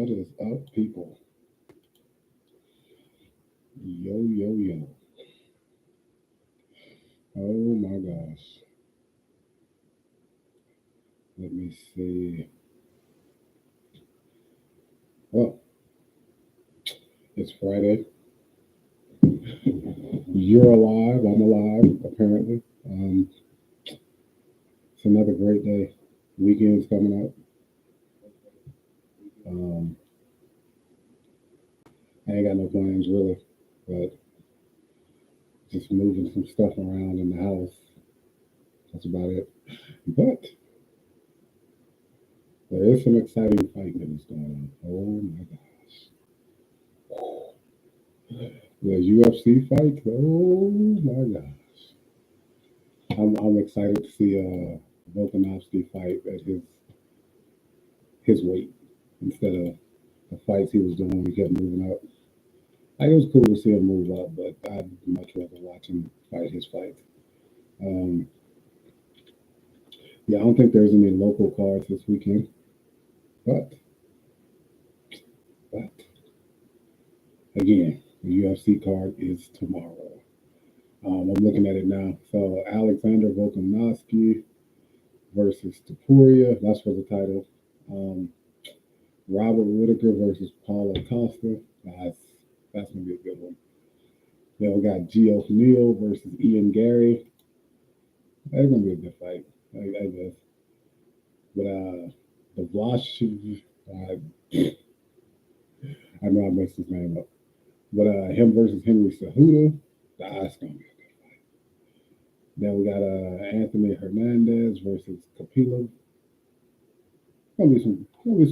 What is up, people? Yo, yo, yo. Oh my gosh. Let me see. Well, it's Friday. You're alive. I'm alive, apparently. It's another great day. Weekend's coming up. Um, I ain't got no plans really, but just moving some stuff around in the house. That's about it. But there is some exciting fight news going on. Oh my gosh. The UFC fight. Oh my gosh. I'm excited to see Volkanovski fight at his weight instead of the fights he was doing when he kept moving up. Like, it was cool to see him move up, but I'd much rather watch him fight his fights. Um, yeah, I don't think there's any local cards this weekend, but but again, the UFC card is tomorrow. I'm looking at it now. So Alexander Volkanovski versus Topuria. That's for the title. Um, Robert Whitaker versus Paulo Costa. That's gonna be a good one. Then we got Gio Neal versus Ian Gary. That's gonna be a good fight, I guess. But the Vlash, I know I messed his name up. But him versus Henry Cejudo. That's gonna be a good fight. Then we got Anthony Hernandez versus Capillo. Gonna be some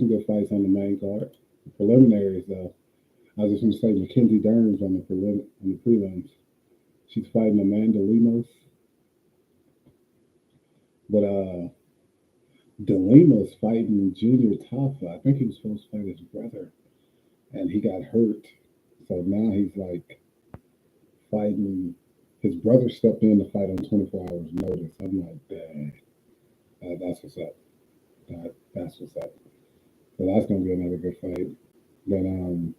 good fights on the main card. The preliminaries, though. I was just gonna say Mackenzie Dern on the prelims. She's fighting Amanda Lemos, but Delema's fighting Junior Tafa. I think he was supposed to fight his brother, and he got hurt. So now he's like fighting. His brother stepped in to fight on 24 hours notice. I'm like, dang, that's what's up. That's what's up. So that's gonna be another good fight. Then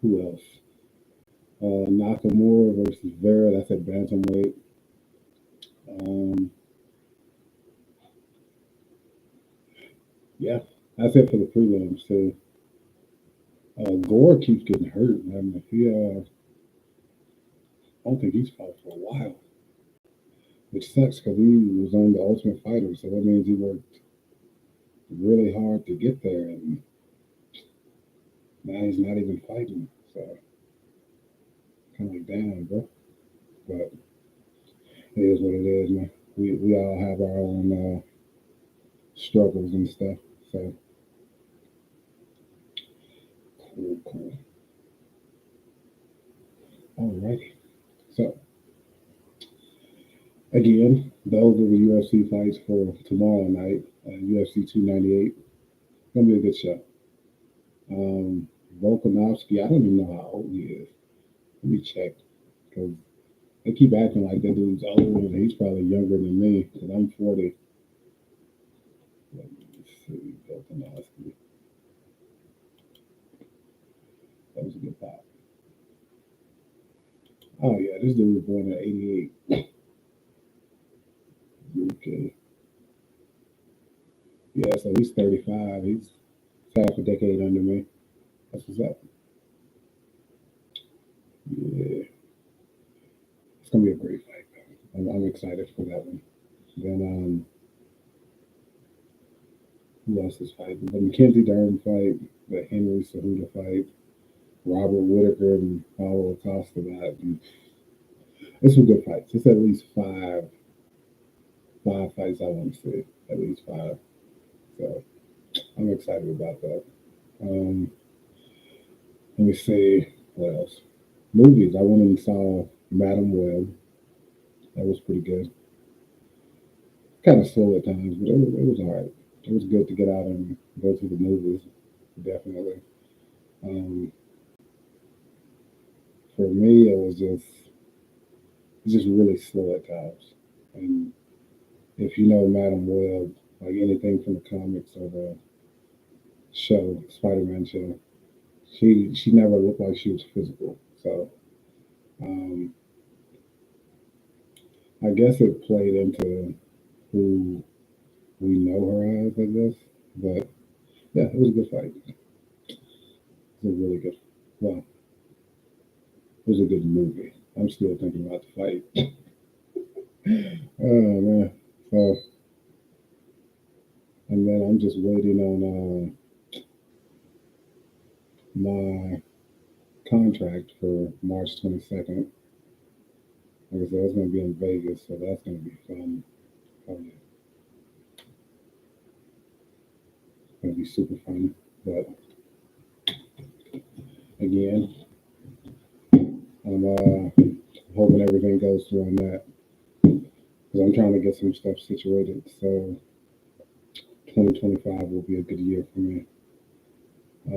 who else? Nakamura versus Vera. That's at bantamweight. Um, yeah, that's it for the prelims. So Gore keeps getting hurt, man. If he, I don't think he's fought for a while, which sucks because he was on the Ultimate Fighter, so that means he worked really hard to get there, and now he's not even fighting. So kind of like, damn, bro. But it is what it is, man. We all have our own struggles and stuff. So cool, cool. Alrighty. So again, those are the UFC fights for tomorrow night. UFC 298. Gonna be a good show. Um, Volkanovski, I don't even know how old he is. Let me check because they keep acting like that dude's older and he's probably younger than me because I'm 40. Let me see. Volkanovski. That was a good pop. Oh, yeah, this dude was born in 88. Okay. Yeah, so he's 35. He's half a decade under me. That's what's up. Yeah, it's gonna be a great fight. I'm excited for that one. Then who else is fighting? The Mackenzie Dern fight, the Henry Cejudo fight, Robert Whitaker and Paulo Acosta that. And it's some good fights. It's at least five fights I want to see. At least five. So I'm excited about that. Um, let me see what else. Movies. I went and saw Madam Web. That was pretty good. Kind of slow at times, but it was all right. It was good to get out and go to the movies. Definitely. Um, for me, it's just really slow at times. And if you know Madam Web, like anything from the comics or show, Spider-Man show. She never looked like she was physical. So um, I guess it played into who we know her as, I guess. But yeah, it was a good fight. It was a really good. Well, it was a good movie. I'm still thinking about the fight. Oh man. So and then I'm just waiting on my contract for March 22nd. Like I said, it's going to be in Vegas, so that's going to be fun. Oh, yeah, it's going to be super fun. But again, I'm hoping everything goes through on that because I'm trying to get some stuff situated. So 2025 will be a good year for me.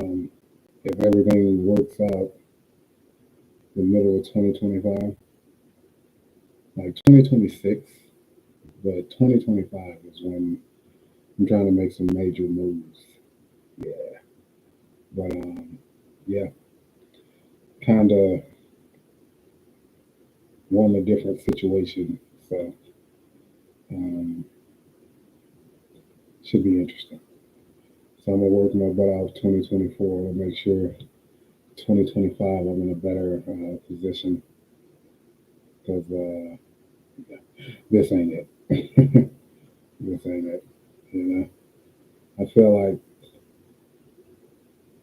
Um, if everything works out the middle of 2025, like 2026, but 2025 is when I'm trying to make some major moves. Yeah, but yeah, kind of want a different situation. So um, should be interesting. So I'm gonna work my butt off 2024 and make sure 2025 I'm in a better position because this ain't it. This ain't it. You know, I feel like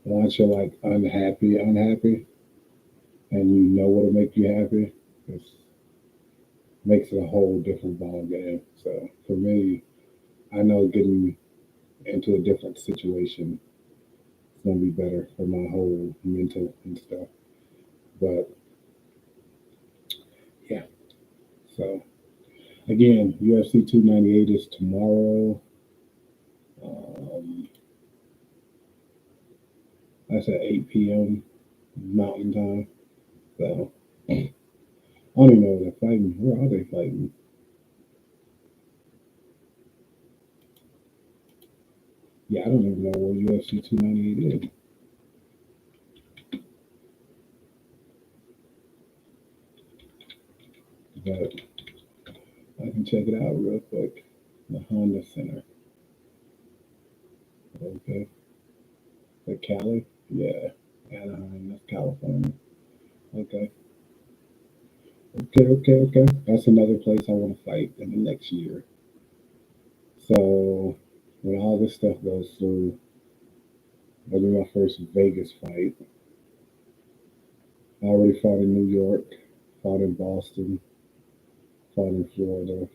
once you're like unhappy, and you know what'll make you happy, it makes it a whole different ball game. So for me, I know getting into a different situation is gonna be better for my whole mental and stuff. But yeah, so again, UFC 298 is tomorrow. Um, that's at 8 p.m. Mountain Time. So I don't even know where they're fighting. Where are they fighting? Yeah, I don't even know where UFC 298 is. But I can check it out real quick. The Honda Center. Okay. The Cali? Yeah. Anaheim, that's California. Okay. Okay. That's another place I want to fight in the next year. So when all this stuff goes through, that'll be my first Vegas fight. I already fought in New York, fought in Boston, fought in Florida.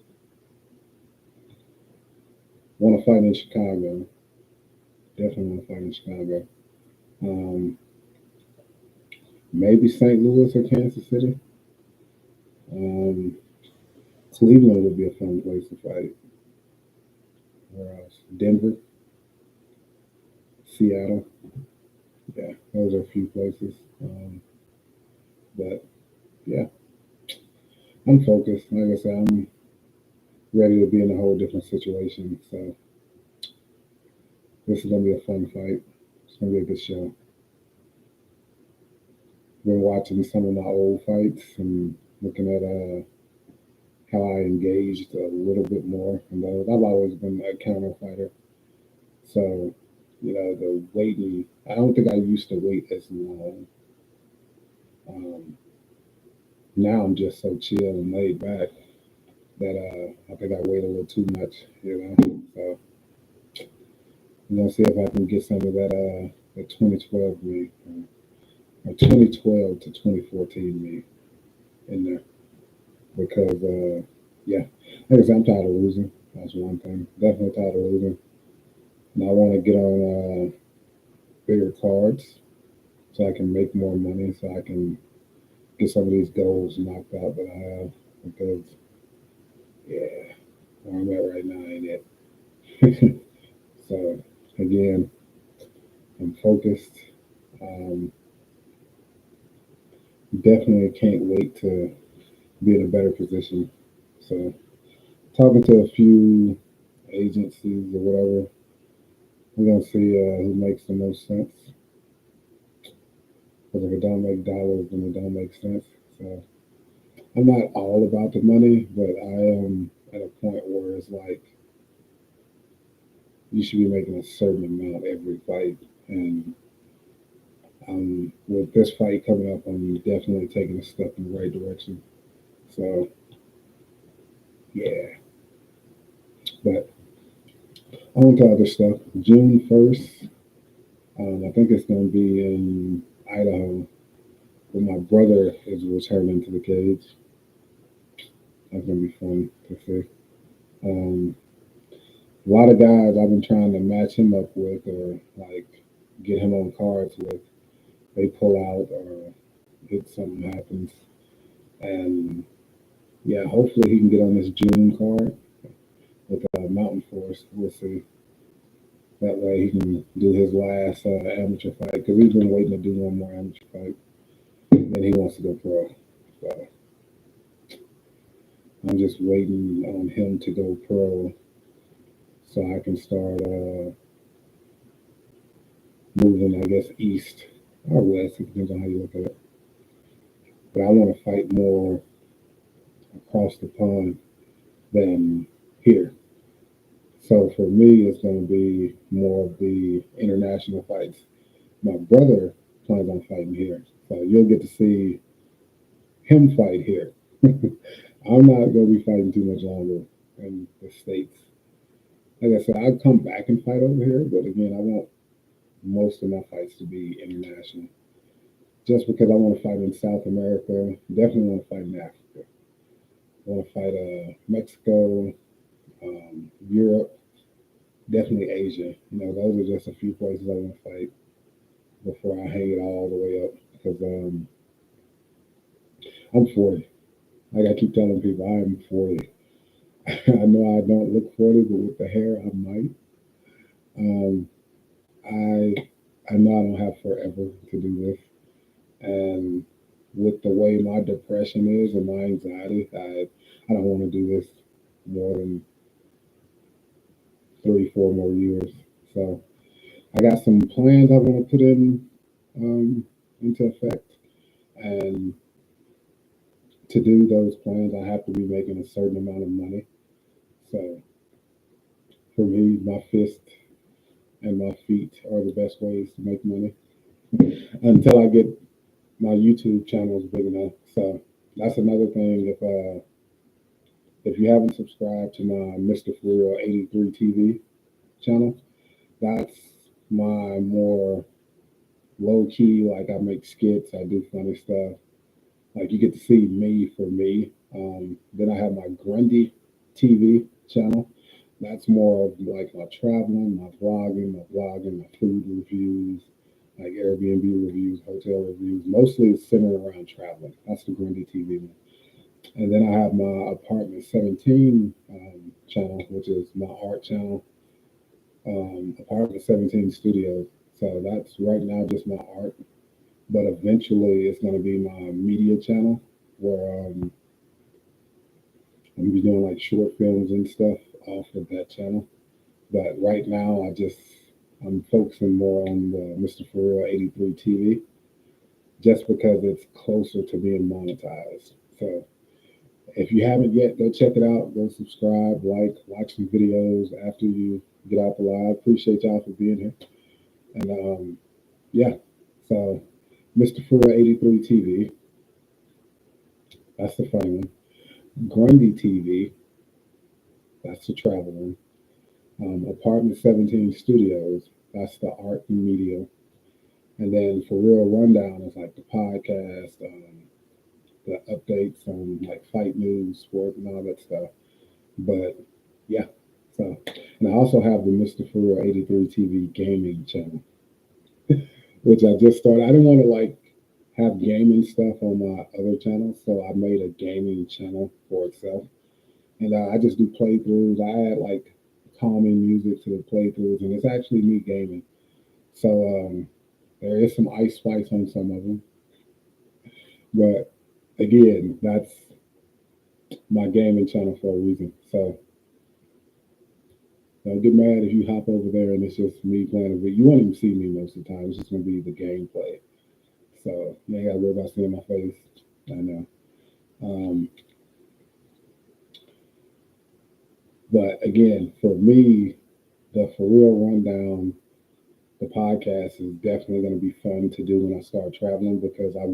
Want to fight in Chicago. Definitely want to fight in Chicago. Um, maybe St. Louis or Kansas City. Um, Cleveland would be a fun place to fight. Where else? Denver, Seattle. Yeah, those are a few places. But yeah, I'm focused. Like I said, I'm ready to be in a whole different situation. So this is gonna be a fun fight. It's gonna be a good show. Been watching some of my old fights and looking at how I engaged a little bit more in those. I've always been a counter fighter, so the waiting. I don't think I used to wait as long. Um, Now I'm just so chill and laid back that I think I wait a little too much. So I'm gonna see if I can get some of that the 2012 me or 2012 to 2014 me in there because yeah, like I said, I'm tired of losing. That's one thing. Definitely tired of losing. And I want to get on bigger cards so I can make more money, so I can get some of these goals knocked out that I have. Because yeah, where I'm at right now ain't it. So again, I'm focused. Um, Definitely can't wait to be in a better position. So talking to a few agencies or whatever, We're gonna see who makes the most sense. Because if it don't make dollars, then it don't make sense. So I'm not all about the money, but I am at a point where it's like you should be making a certain amount every fight. And with this fight coming up, I'm definitely taking a step in the right direction. So yeah, but on to other stuff. June 1st, I think it's going to be in Idaho, where my brother is returning to the cage. That's going to be fun to see. Um, a lot of guys I've been trying to match him up with or like get him on cards with, they pull out or something happens. And yeah, hopefully he can get on this June card with Mountain Force. We'll see. That way he can do his last amateur fight because he's been waiting to do one more amateur fight. And he wants to go pro. So I'm just waiting on him to go pro so I can start moving, I guess, east or west. It depends on how you look at it. But I want to fight more across the pond than here. So for me, it's going to be more of the international fights. My brother plans on fighting here. So you'll get to see him fight here. I'm not going to be fighting too much longer in the States. Like I said, I'd come back and fight over here, but again, I want most of my fights to be international. Just because I want to fight in South America, definitely want to fight in Africa. I want to fight Mexico, Europe, definitely Asia. Those are just a few places I want to fight before I hang it all the way up. Because I'm 40. Like I keep telling people, I am 40. I know I don't look 40, but with the hair, I might. Um, I I know I don't have forever to do this, and with the way my depression is and my anxiety, I don't want to do this more than 3, 4 more years. So I got some plans I want to put into effect, and to do those plans, I have to be making a certain amount of money. So for me, my fist and my feet are the best ways to make money until I get my YouTube channel is big enough. So that's another thing. If you haven't subscribed to my Mr. For Real 83 TV channel, that's my more low key. Like I make skits, I do funny stuff. Like you get to see me for me. Then I have my Grundy TV channel. That's more of like my traveling, my vlogging, my blogging, my food reviews, like Airbnb reviews, hotel reviews. Mostly it's centered around traveling. That's the Grundy TV one. And then I have my Apartment 17 channel, which is my art channel, Apartment 17 Studios. So that's right now just my art. But eventually it's going to be my media channel where I'm going to be doing like short films and stuff off of that channel. But right now I'm focusing more on the Mr. For Real 83 TV just because it's closer to being monetized. So if you haven't yet, go check it out. Go subscribe, like, watch some videos after you get out the live. Appreciate y'all for being here. And yeah, so Mr. Fura 83 TV, that's the funny one. Grundy TV, that's the travel one. Apartment 17 Studios, that's the art and media. And then For Real Rundown is like the podcast, the updates on like fight news, sport, and all that stuff. But yeah, so, and I also have the Mr. For Real 83 TV gaming channel, which I just started. I didn't want to like have gaming stuff on my other channel, so I made a gaming channel for itself. And I just do playthroughs. I add like calming music to the playthroughs, and it's actually me gaming. So there is some ice spice on some of them, but again, that's my gaming channel for a reason. So Don't get mad if you hop over there and it's just me playing a video. You won't even see me most of the time. It's just gonna be the gameplay. So you ain't gotta worry about seeing my face. I know. Um, but again, for me, the For Real Rundown, the podcast is definitely going to be fun to do when I start traveling because I'll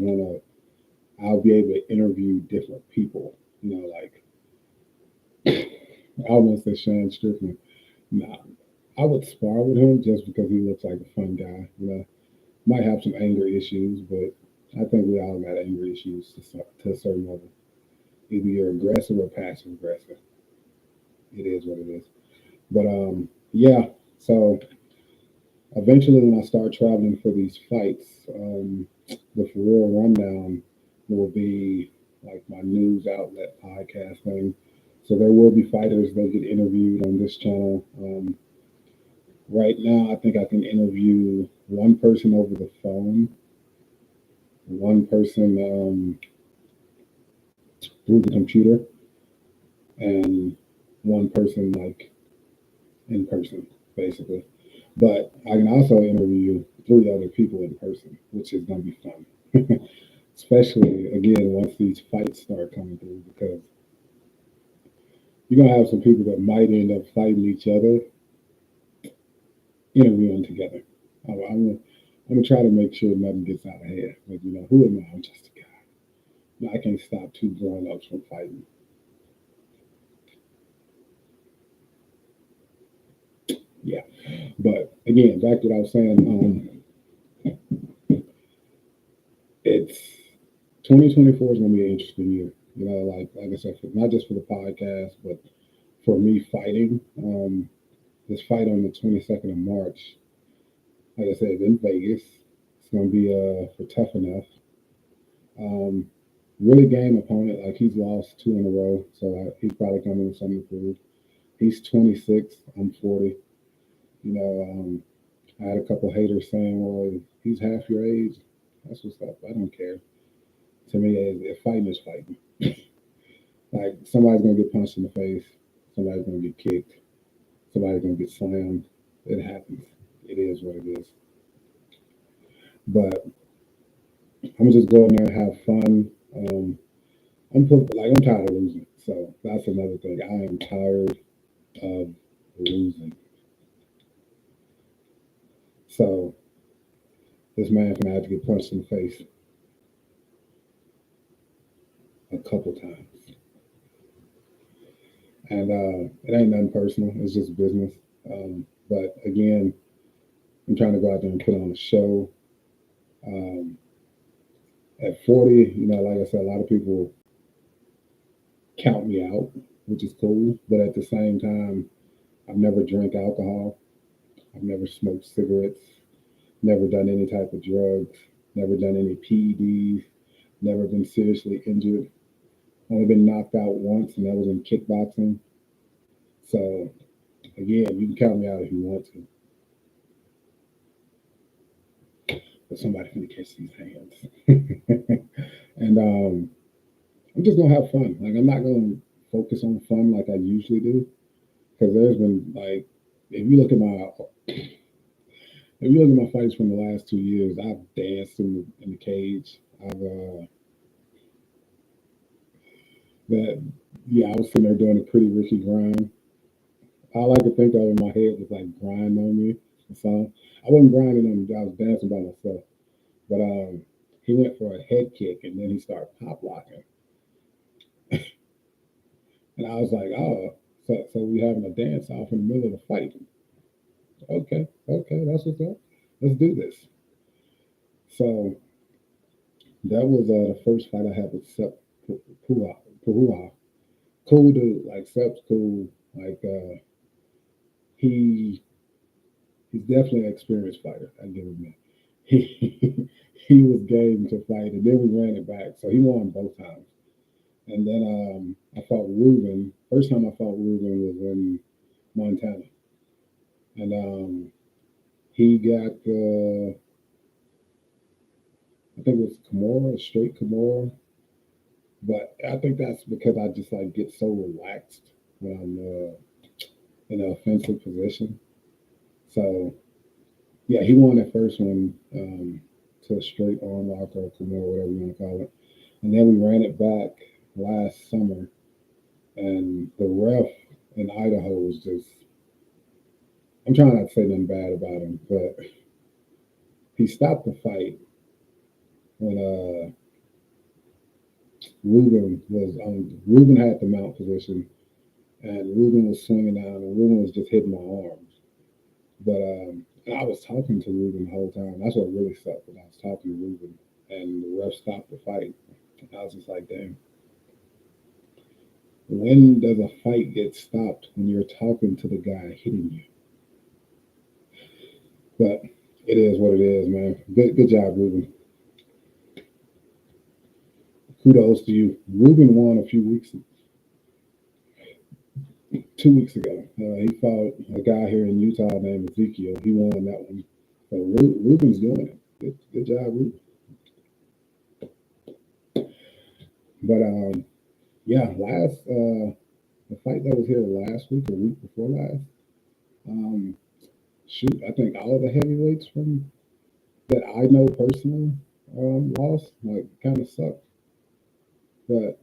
be able to interview different people. You know, like I almost said Sean Strickland. Nah, I would spar with him just because he looks like a fun guy. You know, might have some anger issues, but I think we all got anger issues to a certain level. Either you're aggressive or passive aggressive. It is what it is. But yeah. So eventually, when I start traveling for these fights, the For Real Rundown will be like my news outlet podcast thing. So there will be fighters that get interviewed on this channel. Right now, I think I can interview one person over the phone, one person through the computer, and one person like in person, basically. But I can also interview three other people in person, which is going to be fun. Especially again once these fights start coming through, because you're gonna have some people that might end up fighting each other, interviewing together. I'm gonna try to make sure nothing gets out of hand. But you know, who am I? I'm just a guy. I can't stop two grown ups from fighting. Yeah, but again, back to what I was saying. It's 2024 is gonna be an interesting year. You know, like I said, not just for the podcast, but for me fighting. This fight on the 22nd of March, like I said, in Vegas. It's going to be for Tough Enough. Um, really game opponent. Like he's lost two in a row, so he's probably coming with something to prove. He's 26. I'm 40. You know, I had a couple haters saying, "Well, he's half your age." That's what's up. I don't care. To me, if fighting is fighting. Like somebody's gonna get punched in the face. Somebody's gonna get kicked. Somebody's gonna get slammed. It happens. It is what it is. But I'm gonna just go in there and have fun. I'm tired of losing. So that's another thing. I am tired of losing. So this man finna have to get punched in the face a couple times, and it ain't nothing personal. It's just business. But again, I'm trying to go out there and put on a show. Um, at 40, you know, like I said, a lot of people count me out, which is cool. But at the same time, I've never drank alcohol. I've never smoked cigarettes. Never done any type of drugs. Never done any PEDs. Never been seriously injured. Only been knocked out once, and that was in kickboxing. So again, you can count me out if you want to, but somebody can catch these hands. And I'm just gonna have fun. Like I'm not gonna focus on fun like I usually do, because there's been like, if you look at my if you look at my fights from the last 2 years, I've danced in the cage. I've that yeah, I was sitting there doing a pretty Ricky grind. All I could think of in my head was like grind on me. The song. I wasn't grinding on him. I was dancing by myself. But he went for a head kick and then he started pop locking, and I was like, oh, so we having a dance off in the middle of the fight. Okay, okay, that's what's up. Let's do this. So that was the first fight I had with Sep Puha. Puha. Cool dude. Like Sep's cool. Like he he's definitely an experienced fighter. I give him that. He he was game to fight, and then we ran it back, so he won both times. And then I fought Ruben. First time I fought Ruben was in Montana, and he got I think it was Kimura, straight Kimura. But I think that's because I just like get so relaxed when I'm in an offensive position. So yeah, he won that first one to a straight arm lock or Kimura, whatever you want to call it. And then we ran it back last summer, and the ref in Idaho was just. I'm trying not to say nothing bad about him, but he stopped the fight when Ruben had the mount position, and Ruben was swinging down, and Ruben was just hitting my arms. But and I was talking to Ruben the whole time. That's what really sucked. When I was talking to Ruben, and the ref stopped the fight. And I was just like, damn. When does a fight get stopped when you're talking to the guy hitting you? But it is what it is, man. Good job, Ruben. Kudos to you. Ruben won a few weeks, 2 weeks ago. He fought a guy here in Utah named Ezekiel. He won that one. So Ruben's doing it. Good job, Ruben. But yeah, the fight that was here last week or week before last. Um, shoot, I think all the heavyweights from that I know personally lost. Like, kind of sucked. But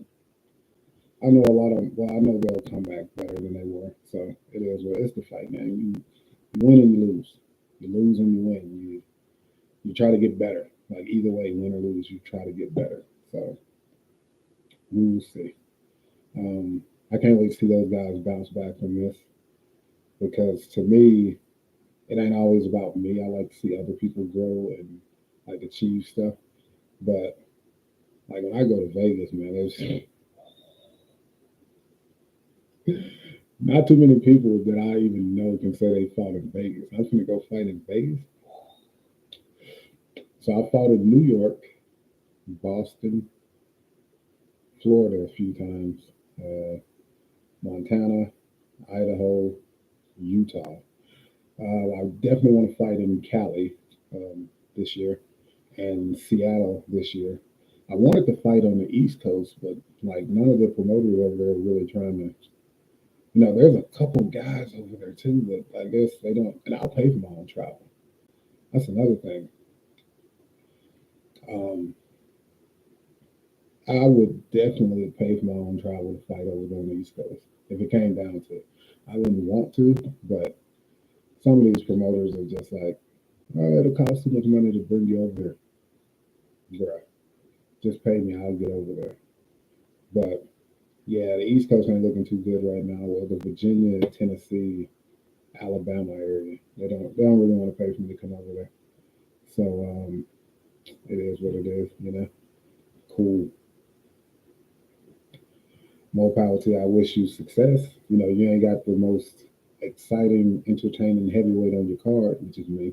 I know a lot of. Well, I know they'll come back better than they were. So it is what it's the fight, man. You win and you lose. You lose and you win. You try to get better. Like either way, win or lose, you try to get better. So we will see. I can't wait to see those guys bounce back from this because to me, it ain't always about me. I like to see other people grow and like achieve stuff. But like when I go to Vegas, man, there's not too many people that I even know can say they fought in Vegas. I was gonna go fight in Vegas. So I fought in New York, Boston, Florida a few times, Montana, Idaho, Utah. I definitely want to fight in Cali this year and Seattle this year. I wanted to fight on the East Coast, but like none of the promoters over there are really trying to. There's a couple guys over there too, but I guess they don't. And I'll pay for my own travel. That's another thing. Um, I would definitely pay for my own travel to fight over there on the East Coast if it came down to it. I wouldn't want to, but some of these promoters are just like, oh, it'll cost too much money to bring you over here, bruh. Just pay me, I'll get over there. But yeah, the East Coast ain't looking too good right now. Well, the Virginia, Tennessee, Alabama area, they don't really want to pay for me to come over there. So it is what it is. Cool. More power to you. I wish you success. You ain't got the most exciting, entertaining heavyweight on your card, which is me.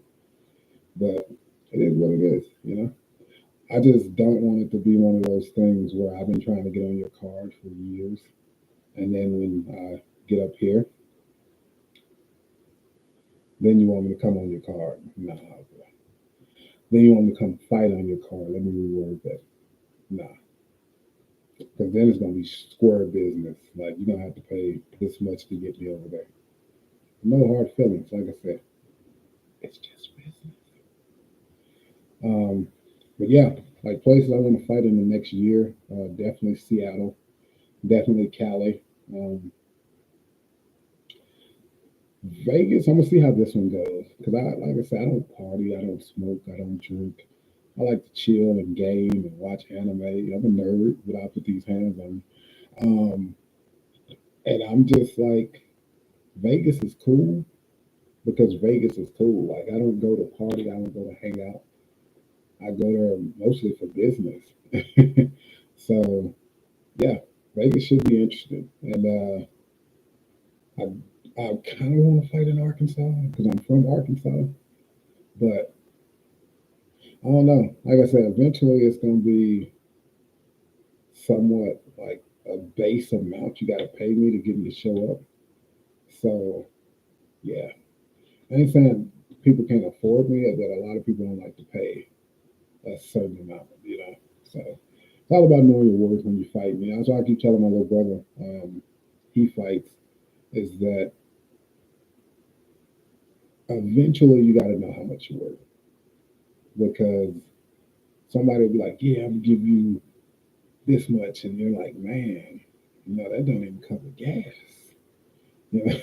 But it is what it is. I just don't want it to be one of those things where I've been trying to get on your card for years, and then when I get up here, then you want me to come on your card. Nah, bro. Then you want me to come fight on your card. Let me reword that. Nah, because then it's gonna be square business. Like you're gonna have to pay this much to get me over there. No hard feelings. Like I said, it's just business. Um, but yeah, like places I want to fight in the next year. Definitely Seattle. Definitely Cali. Um, Vegas. I'm gonna see how this one goes because like I said, I don't party. I don't smoke. I don't drink. I like to chill and game and watch anime. I'm a nerd, but I put these hands on. Um, and I'm just like, Vegas is cool because Vegas is cool. Like I don't go to party. I don't go to hang out. I go there mostly for business. So yeah, Vegas should be interesting. And I I kind of want to fight in Arkansas because I'm from Arkansas, but I don't know. Like I said, eventually it's going to be somewhat like a base amount you got to pay me to get me to show up. So yeah, I ain't saying people can't afford me, but a lot of people don't like to pay a certain amount. So it's all about knowing your worth when you fight. That's why I keep telling my little brother, he fights, is that eventually you got to know how much you're worth, because somebody will be like, "Yeah, I'm gonna give you this much," and you're like, "Man, that don't even cover gas." You know,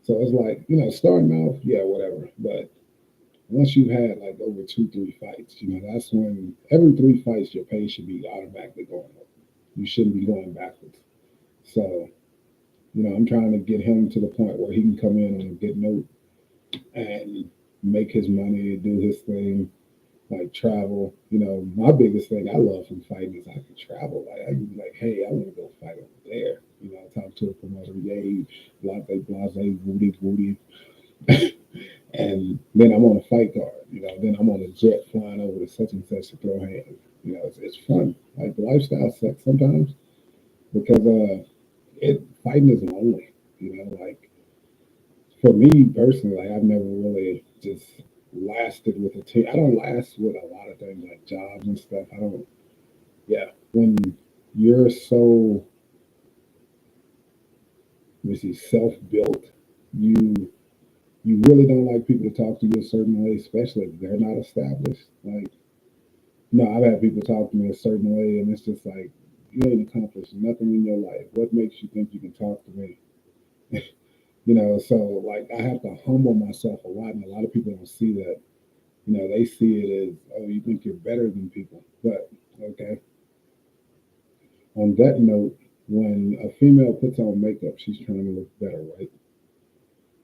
so it's like, starting off, yeah, whatever. But once you've had like over 2, 3 fights, that's when every 3 fights your pay should be automatically going up. You shouldn't be going backwards. So, I'm trying to get him to the point where he can come in on a good note and make his money, do his thing, like travel. My biggest thing I love from fighting is I can travel. Like I can be like, hey, I want to go fight over there. Talk to a promoter, yay, blase, blase, booty, booty. And then I'm on a fight card. Then I'm on a jet flying over to such and such to throw hands. It's fun. Like the lifestyle sucks sometimes because it fighting is lonely. Like for me personally, like I've never really just lasted with a team. I don't last with a lot of things like jobs and stuff. I don't. Yeah, when you're so, let me see, self-built, you you really don't like people to talk to you a certain way, especially if they're not established. Like, I've had people talk to me a certain way, and it's just like you ain't accomplished nothing in your life. What makes you think you can talk to me? So like I have to humble myself a lot, and a lot of people don't see that. They see it as, oh, you think you're better than people. But okay. On that note, when a female puts on makeup, she's trying to look better, right?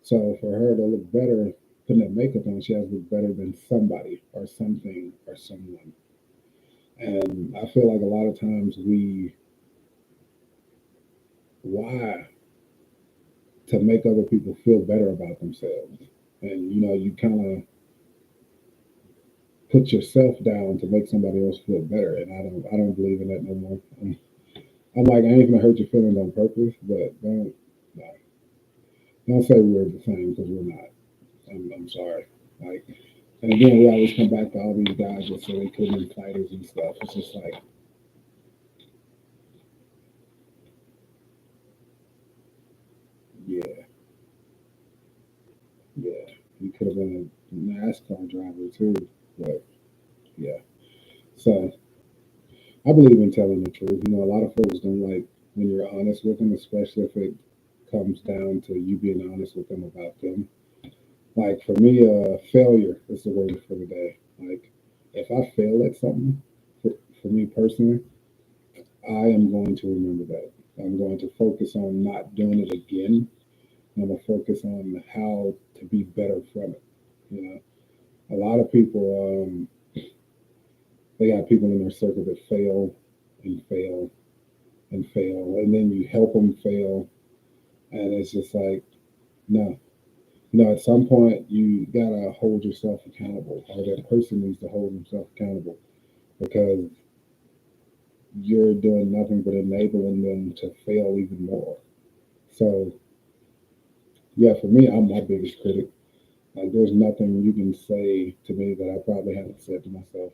So for her to look better, putting that makeup on, she has to look better than somebody or something or someone. And I feel like a lot of times we lie to make other people feel better about themselves. And you kind of put yourself down to make somebody else feel better. And I don't believe in that no more. I'm like, I ain't gonna hurt your feelings on purpose, but no, don't say we're the same because we're not. I'm sorry. Like, and again, we always come back to all these guys that say they couldn't be fighters and stuff. It's just like, yeah, yeah, he could have been a NASCAR driver too, but yeah. So I believe in telling the truth. A lot of folks don't like when you're honest with them, especially if it comes down to you being honest with them about them. Like for me, failure is the word for the day. Like if I fail at something, for me personally, I am going to remember that. I'm going to focus on not doing it again. I'm going to focus on how to be better from it. You know, a lot of people, they got people in their circle that fail and fail and fail, and then you help them fail, and it's just like, no. At some point, you gotta hold yourself accountable, or that person needs to hold himself accountable because you're doing nothing but enabling them to fail even more. So, yeah, for me, I'm my biggest critic. Like, there's nothing you can say to me that I probably haven't said to myself.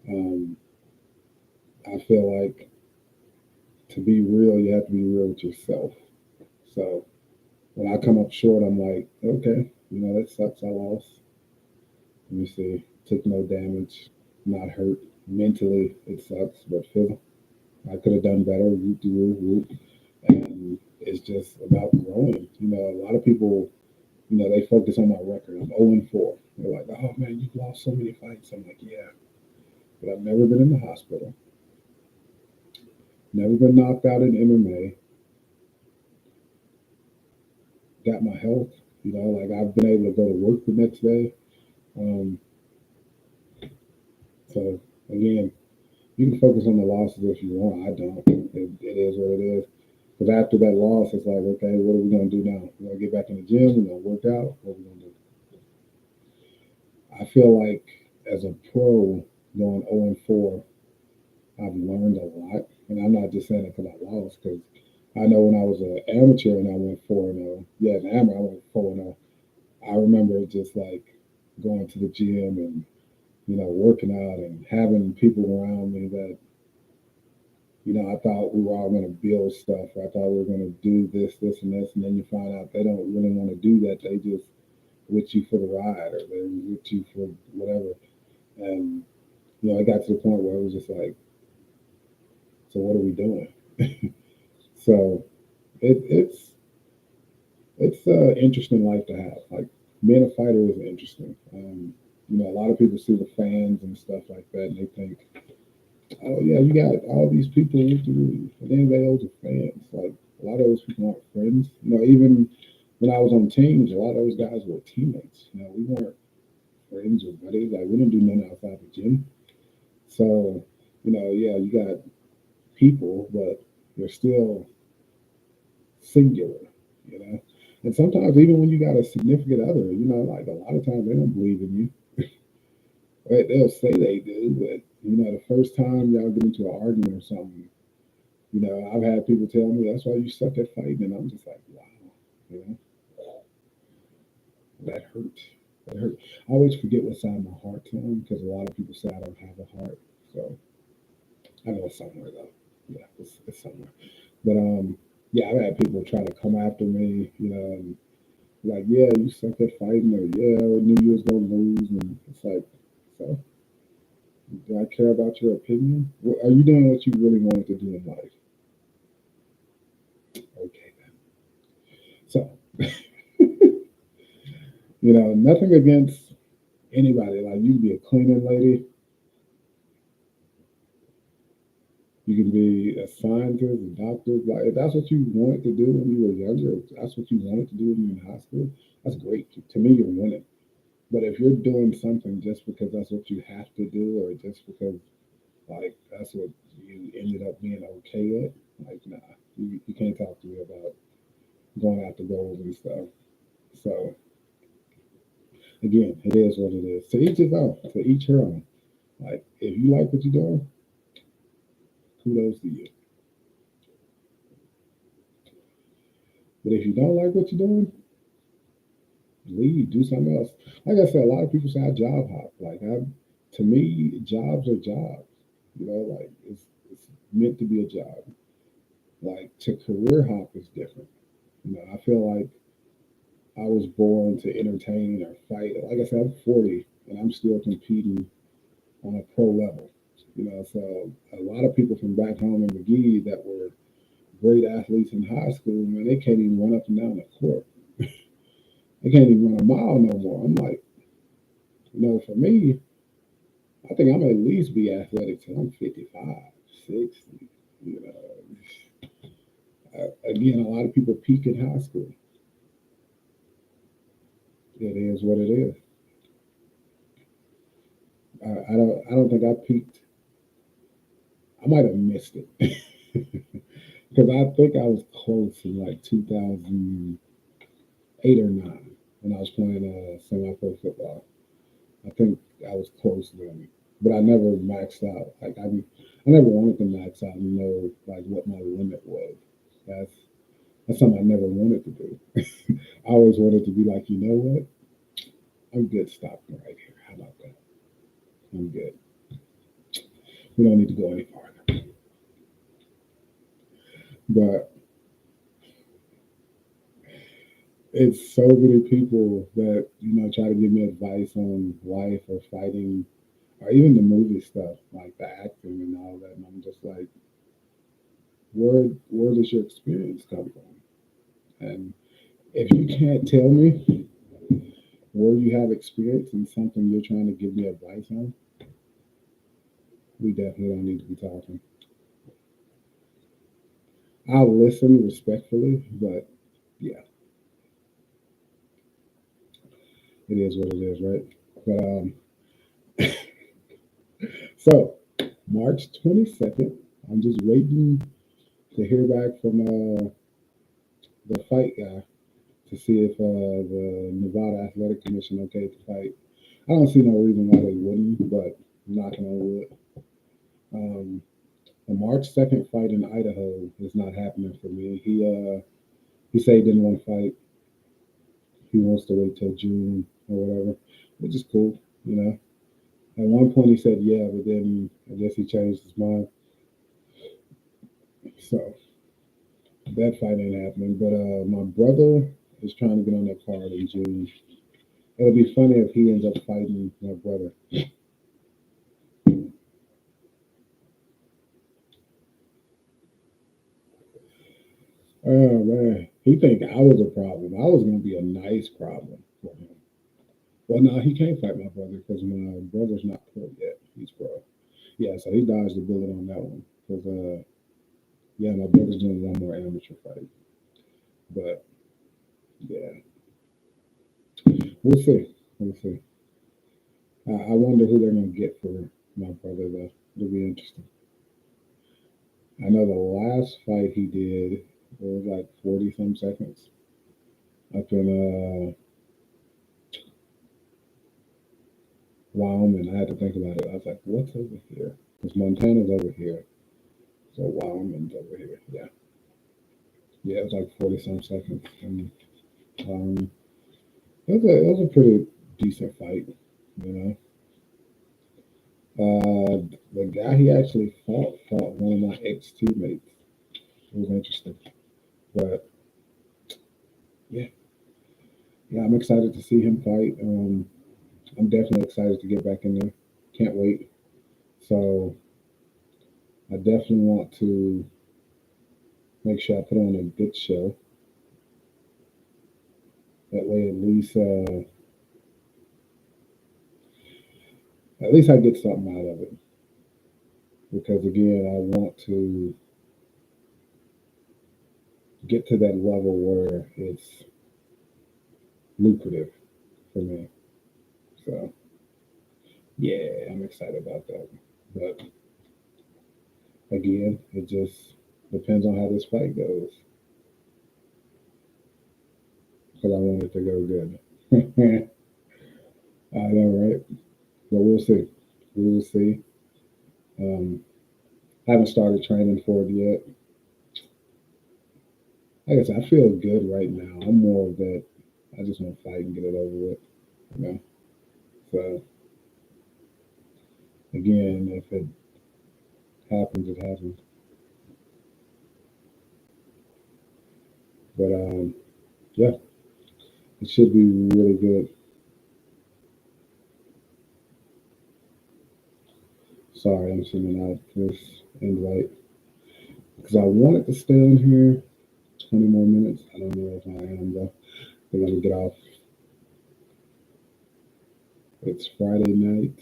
Um, I feel like to be real, you have to be real with yourself. So when I come up short, I'm like, okay, that sucks. I lost. Let me see. Took no damage, not hurt. Mentally, it sucks, but physically, I could have done better. Whoop de whoop whoop. And it's just about growing. A lot of people, they focus on my record. I'm 0-4. They're like, oh man, you've lost so many fights. I'm like, yeah, but I've never been in the hospital, never been knocked out in MMA, got my health. Like I've been able to go to work the next day. Um, so again, you can focus on the losses if you want. I don't. It is what it is. Because after that loss, it's like, okay, what are we going to do now? We're going to get back in the gym. We're going to work out. What are we going to do? I feel like as a pro going 0-4, I've learned a lot. And I'm not just saying it because I lost, because I know when I was an amateur and I went 4-0, yeah, an amateur, I went 4-0. I remember just like going to the gym and, working out and having people around me that I thought we were all going to build stuff. I thought we were going to do this, and this, and then you find out they don't really want to do that. They just with you for the ride, or they're with you for whatever. And it got to the point where it was just like, so what are we doing? So it's an interesting life to have. Like being a fighter is interesting. A lot of people see the fans and stuff like that, and they think, oh yeah, you got all these people with you, and then they are fans. Like a lot of those people aren't friends. Even when I was on teams, a lot of those guys were teammates. We weren't friends or buddies. Like we didn't do nothing outside the gym. So, yeah, you got people, but they're still singular, you know. And sometimes even when you got a significant other, like a lot of times they don't believe in you. Right? They'll say they do, but the first time y'all get into an argument or something, I've had people tell me that's why you suck at fighting, and I'm just like, wow, you know, that hurt. That hurt. I always forget what side of my heart's on because a lot of people say I don't have a heart. So I know it's somewhere though. Yeah, it's somewhere. But yeah, I've had people try to come after me, and like, yeah, you suck at fighting, or yeah, I knew you was gonna lose, and it's like, so do I care about your opinion? Are you doing what you really wanted to do in life? Okay, then. So nothing against anybody. Like you can be a cleaning lady, you can be a scientist, a doctor. Like if that's what you wanted to do when you were younger, if that's what you wanted to do when you were in high school. That's great. To me, you're winning. But if you're doing something just because that's what you have to do, or just because like that's what you ended up being okay at, like nah, you can't talk to me about going after goals and stuff. So again, it is what it is. To each his own. To each her own. Like if you like what you're doing, kudos to you. But if you don't like what you're doing, leave, do something else. Like I said, a lot of people say I job hop. To me, jobs are jobs. Like it's meant to be a job. Like to career hop is different. I feel like I was born to entertain or fight. Like I said, I'm 40 and I'm still competing on a pro level. So a lot of people from back home in McGee that were great athletes in high school, man, they can't even run up and down the court. They can't even run a mile no more. I'm like, for me, I think I'm at least be athletic till I'm 55, 60. You know, Again, a lot of people peak in high school. It is what it is. I don't think I peaked. I might have missed it because I think I was close in like 2008 or nine when I was playing semi-pro football. I think I was close then, but I never maxed out. I never wanted to max out and know like what my limit was. That's that's something I never wanted to do. I always wanted to be like, you know what? I'm good stopping right here. How about that? I'm good. We don't need to go any farther. But it's so many people that try to give me advice on life or fighting or even the movie stuff, like the acting and all that. And I'm just like, where does your experience come from? And if you can't tell me where you have experience in something you're trying to give me advice on, we definitely don't need to be talking. I'll listen respectfully, but yeah, it is what it is, right? But so March 22nd, I'm just waiting to hear back from the fight guy to see if the Nevada Athletic Commission okay to fight. I don't see no reason why they wouldn't, but knocking on wood. Um, the March 2nd fight in Idaho is not happening for me. He said he didn't want to fight. He wants to wait till June or whatever, which is cool, you know. At one point he said yeah, but then I guess he changed his mind. So that fight ain't happening. But my brother is trying to get on that card in June. It'll be funny if he ends up fighting my brother. Oh man, he think I was a problem. I was gonna be a nice problem for him. Well, no, he can't fight my brother because my brother's not pro yet. He's pro. Yeah, so he dodged the bullet on that one. Because yeah, my brother's doing one more amateur fight. But yeah, we'll see. We'll see. I wonder who they're gonna get for my brother though. It'll be interesting. I know the last fight he did it was like 40 some seconds up in Wyoming. I had to think about it. I was like, what's over here? Because Montana's over here, so Wyoming's over here. Yeah, yeah, it was like 40 some seconds, and um, it was a pretty decent fight. You the guy he actually fought one of my ex teammates. It was interesting, but yeah, yeah, I'm excited to see him fight. I'm definitely excited to get back in there. Can't wait. So I definitely want to make sure I put on a good show. That way, at least I get something out of it. Because again, I want to get to that level where it's lucrative for me. So yeah, I'm excited about that. But again, it just depends on how this fight goes. Because I want it to go good. I know, right? But we'll see. We will see. Um, haven't started training for it yet. Like I said, I feel good right now. I'm more of that. I just want to fight and get it over with. You know. So again, if it happens, it happens. But yeah, it should be really good. Sorry, I'm sending out this invite because I wanted to stay on here 20 more minutes. I don't know if I am though. We're gonna get off. It's Friday night.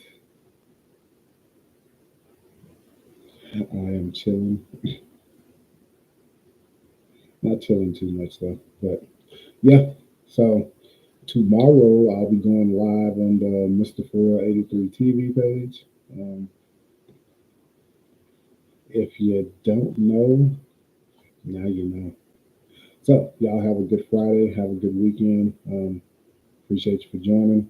I am chilling. Not chilling too much though. But yeah. So tomorrow I'll be going live on the Mr. Pharrell 83 TV page. If you don't know, now you know. So y'all have a good Friday. Have a good weekend. Appreciate you for joining.